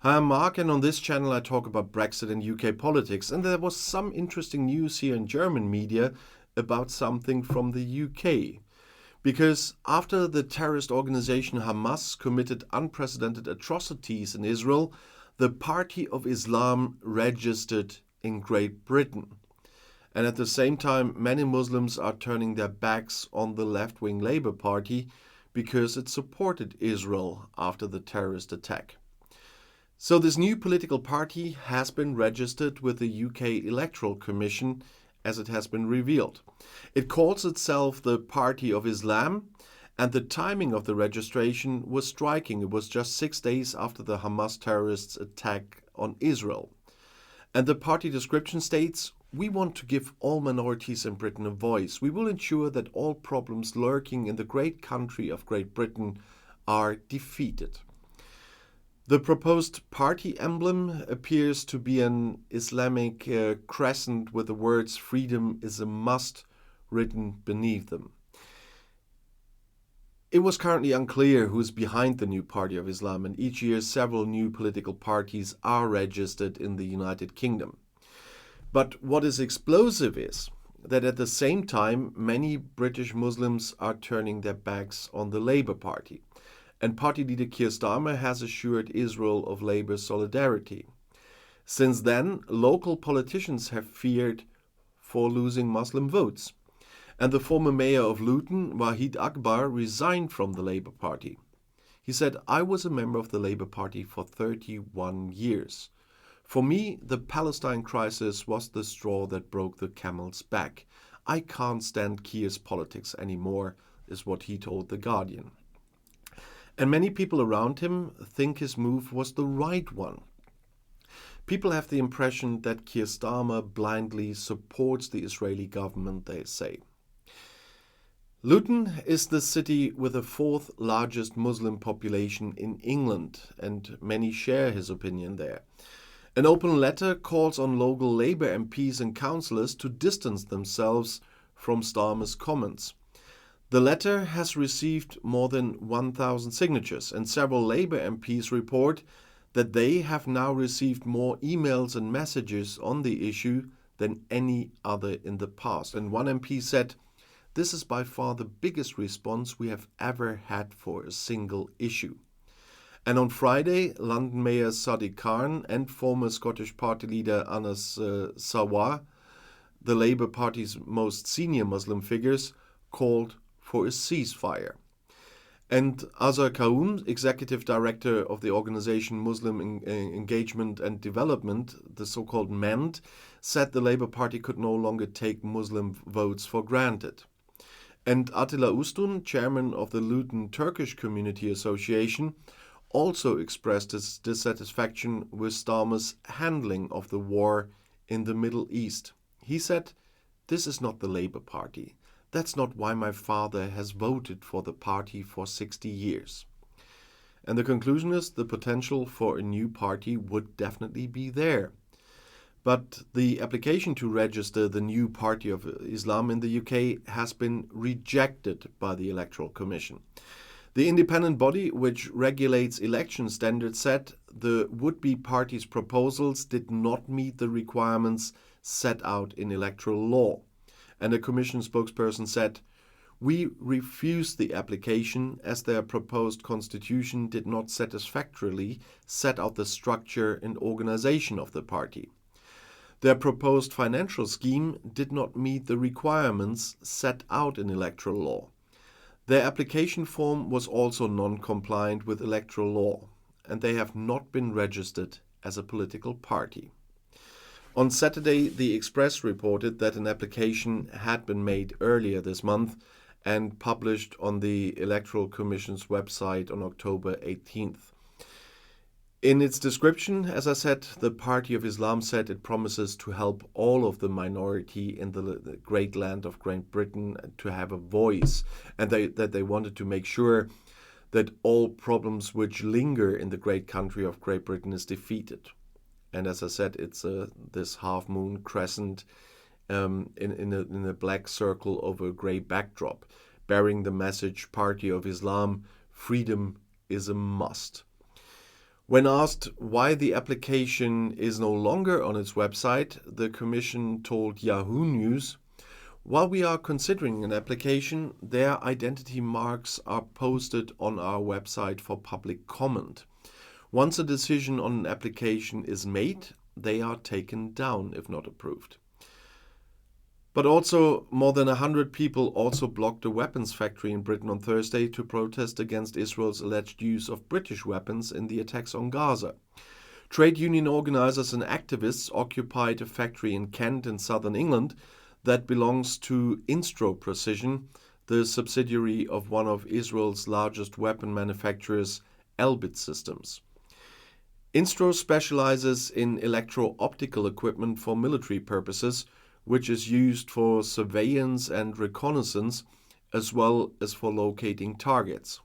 Hi, I'm Marc, and on this channel I talk about Brexit and UK politics. And there was some interesting news here in German media about something from the UK. Because after the terrorist organization Hamas committed unprecedented atrocities in Israel, the Party of Islam registered in Great Britain. And at the same time, many Muslims are turning their backs on the left-wing Labour Party because it supported Israel after the terrorist attack. So this new political party has been registered with the UK Electoral Commission, as it has been revealed. It calls itself the Party of Islam, and the timing of the registration was striking. It was just 6 days after the Hamas terrorists' attack on Israel. And the party description states, "We want to give all minorities in Britain a voice. We will ensure that all problems lurking in the great country of Great Britain are defeated." The proposed party emblem appears to be an Islamic crescent with the words "freedom is a must" written beneath them. It was currently unclear who is behind the new Party of Islam, and each year several new political parties are registered in the United Kingdom. But what is explosive is that at the same time many British Muslims are turning their backs on the Labour Party. And party leader Keir Starmer has assured Israel of Labour's solidarity. Since then, local politicians have feared for losing Muslim votes. And the former mayor of Luton, Wahid Akbar, resigned from the Labour Party. He said, "I was a member of the Labour Party for 31 years. For me, the Palestine crisis was the straw that broke the camel's back. I can't stand Keir's politics anymore," is what he told The Guardian. And many people around him think his move was the right one. People have the impression that Keir Starmer blindly supports the Israeli government, they say. Luton is the city with the fourth largest Muslim population in England, and many share his opinion there. An open letter calls on local Labour MPs and councillors to distance themselves from Starmer's comments. The letter has received more than 1,000 signatures, and several Labour MPs report that they have now received more emails and messages on the issue than any other in the past. And one MP said, "This is by far the biggest response we have ever had for a single issue." And on Friday, London Mayor Sadiq Khan and former Scottish Party leader Anas Sarwar, the Labour Party's most senior Muslim figures, called for a ceasefire. And Azar Kaoum, executive director of the organization Muslim Engagement and Development, the so-called MEND, said the Labour Party could no longer take Muslim votes for granted. And Attila Ustun, chairman of the Luton Turkish Community Association, also expressed his dissatisfaction with Starmer's handling of the war in the Middle East. He said, "This is not the Labour Party. That's not why my father has voted for the party for 60 years. And the conclusion is the potential for a new party would definitely be there. But the application to register the new Party of Islam in the UK has been rejected by the Electoral Commission. The independent body which regulates election standards said the would-be party's proposals did not meet the requirements set out in electoral law. And a Commission spokesperson said, "We refuse the application as their proposed constitution did not satisfactorily set out the structure and organization of the party. Their proposed financial scheme did not meet the requirements set out in electoral law. Their application form was also non-compliant with electoral law, and they have not been registered as a political party." On Saturday, the Express reported that an application had been made earlier this month and published on the Electoral Commission's website on October 18th. In its description, as I said, the Party of Islam said it promises to help all of the minority in the great land of Great Britain to have a voice, and that they wanted to make sure that all problems which linger in the great country of Great Britain is defeated. And as I said, it's this half-moon crescent in a black circle over a grey backdrop, bearing the message Party of Islam, freedom is a must. When asked why the application is no longer on its website, the Commission told Yahoo News, "While we are considering an application, their identity marks are posted on our website for public comment. Once a decision on an application is made, they are taken down if not approved." But also, more than 100 people also blocked a weapons factory in Britain on Thursday to protest against Israel's alleged use of British weapons in the attacks on Gaza. Trade union organizers and activists occupied a factory in Kent in southern England that belongs to Instro Precision, the subsidiary of one of Israel's largest weapon manufacturers, Elbit Systems. Instro specializes in electro-optical equipment for military purposes, which is used for surveillance and reconnaissance, as well as for locating targets.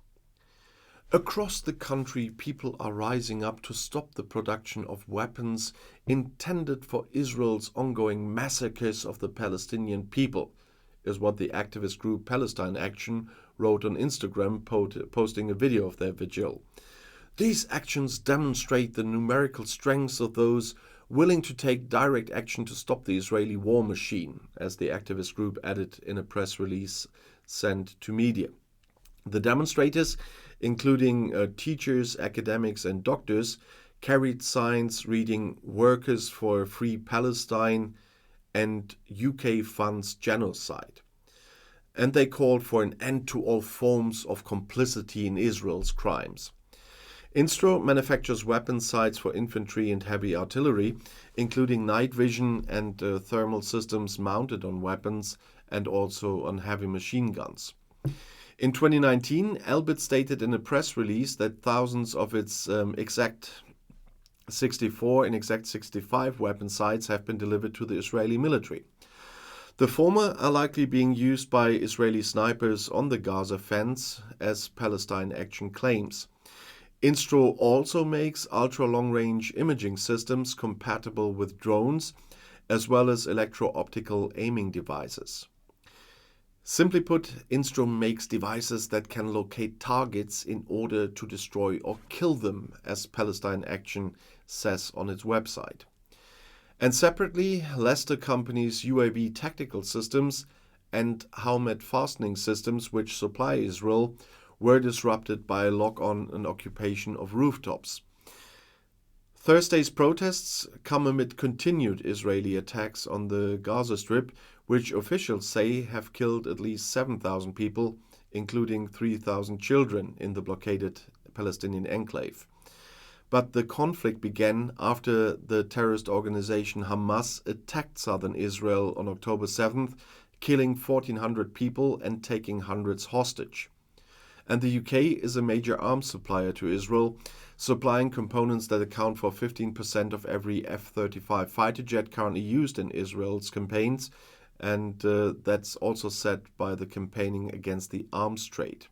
Across the country, people are rising up to stop the production of weapons intended for Israel's ongoing massacres of the Palestinian people, is what the activist group Palestine Action wrote on Instagram, posting a video of their vigil. These actions demonstrate the numerical strength of those willing to take direct action to stop the Israeli war machine, as the activist group added in a press release sent to media. The demonstrators, including teachers, academics and doctors, carried signs reading "Workers for a Free Palestine" and "UK funds genocide." And they called for an end to all forms of complicity in Israel's crimes. Instro manufactures weapon sights for infantry and heavy artillery, including night vision and thermal systems mounted on weapons and also on heavy machine guns. In 2019, Elbit stated in a press release that thousands of its exact 64 and exact 65 weapon sights have been delivered to the Israeli military. The former are likely being used by Israeli snipers on the Gaza fence, as Palestine Action claims. Instro also makes ultra-long-range imaging systems compatible with drones, as well as electro-optical aiming devices. Simply put, Instro makes devices that can locate targets in order to destroy or kill them, as Palestine Action says on its website. And separately, Leicester Company's UAV tactical systems and Howmet fastening systems, which supply Israel, were disrupted by a lock-on and occupation of rooftops. Thursday's protests come amid continued Israeli attacks on the Gaza Strip, which officials say have killed at least 7,000 people, including 3,000 children in the blockaded Palestinian enclave. But the conflict began after the terrorist organization Hamas attacked southern Israel on October 7th, killing 1,400 people and taking hundreds hostage. And the UK is a major arms supplier to Israel, supplying components that account for 15% of every F-35 fighter jet currently used in Israel's campaigns, and that's also said by the Campaigning Against the Arms Trade.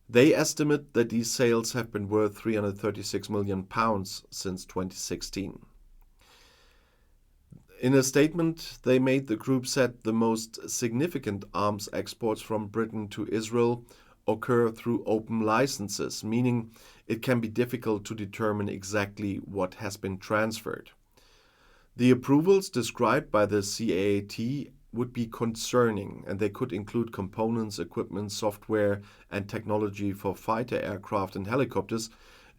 They estimate that these sales have been worth £336 million since 2016. In a statement they made, the group said the most significant arms exports from Britain to Israel occur through open licenses, meaning it can be difficult to determine exactly what has been transferred. The approvals described by the CAAT would be concerning, and they could include components, equipment, software, and technology for fighter aircraft and helicopters,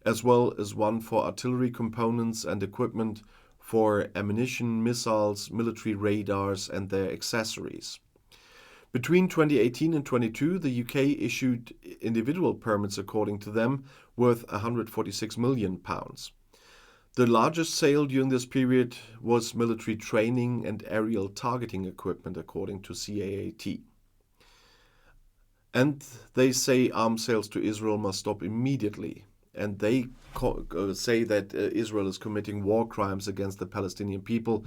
as well as one for artillery components and equipment for ammunition, missiles, military radars, and their accessories. Between 2018 and 2022, the UK issued individual permits, according to them, worth £146 million. The largest sale during this period was military training and aerial targeting equipment, according to CAAT. And they say arms sales to Israel must stop immediately. And they say that Israel is committing war crimes against the Palestinian people,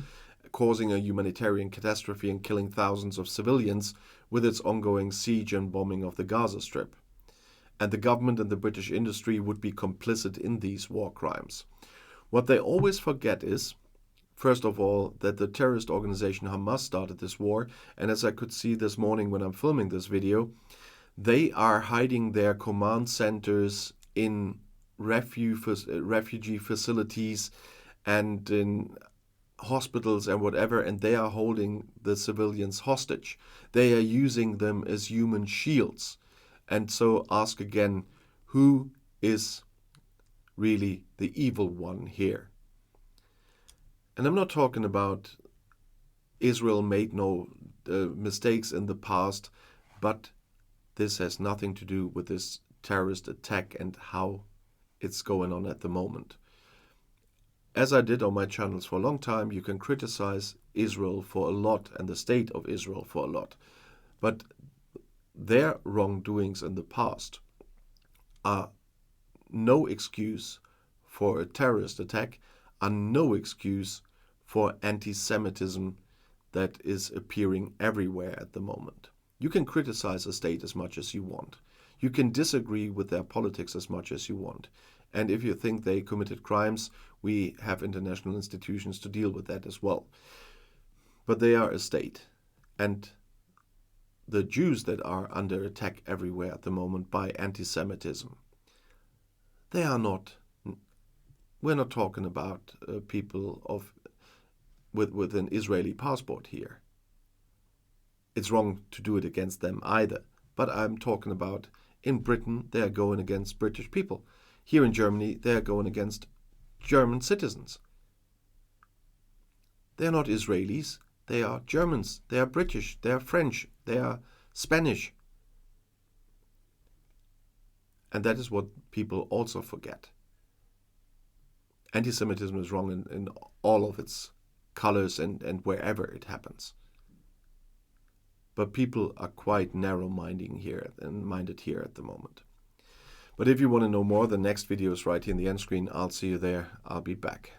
causing a humanitarian catastrophe and killing thousands of civilians with its ongoing siege and bombing of the Gaza Strip. And the government and the British industry would be complicit in these war crimes. What they always forget is, first of all, that the terrorist organization Hamas started this war, and as I could see this morning when I'm filming this video, they are hiding their command centers in refugee facilities and in hospitals and whatever, and they are holding the civilians hostage. They are using them as human shields. And so ask again, who is really the evil one here? And I'm not talking about Israel made no mistakes in the past, but this has nothing to do with this terrorist attack and how it's going on at the moment. As I did on my channels for a long time, you can criticize Israel for a lot and the state of Israel for a lot. But their wrongdoings in the past are no excuse for a terrorist attack, are no excuse for anti-Semitism that is appearing everywhere at the moment. You can criticize a state as much as you want. You can disagree with their politics as much as you want. And if you think they committed crimes, we have international institutions to deal with that as well. But they are a state. And the Jews that are under attack everywhere at the moment by anti-Semitism, they are not, we're not talking about people with an Israeli passport here. It's wrong to do it against them either. But I'm talking about in Britain, they are going against British people. Here in Germany, they are going against German citizens. They are not Israelis. They are Germans. They are British. They are French. They are Spanish. And that is what people also forget. Anti-Semitism is wrong in all of its colors and wherever it happens. But people are quite narrow-minded here at the moment. But if you want to know more, the next video is right here in the end screen. I'll see you there. I'll be back.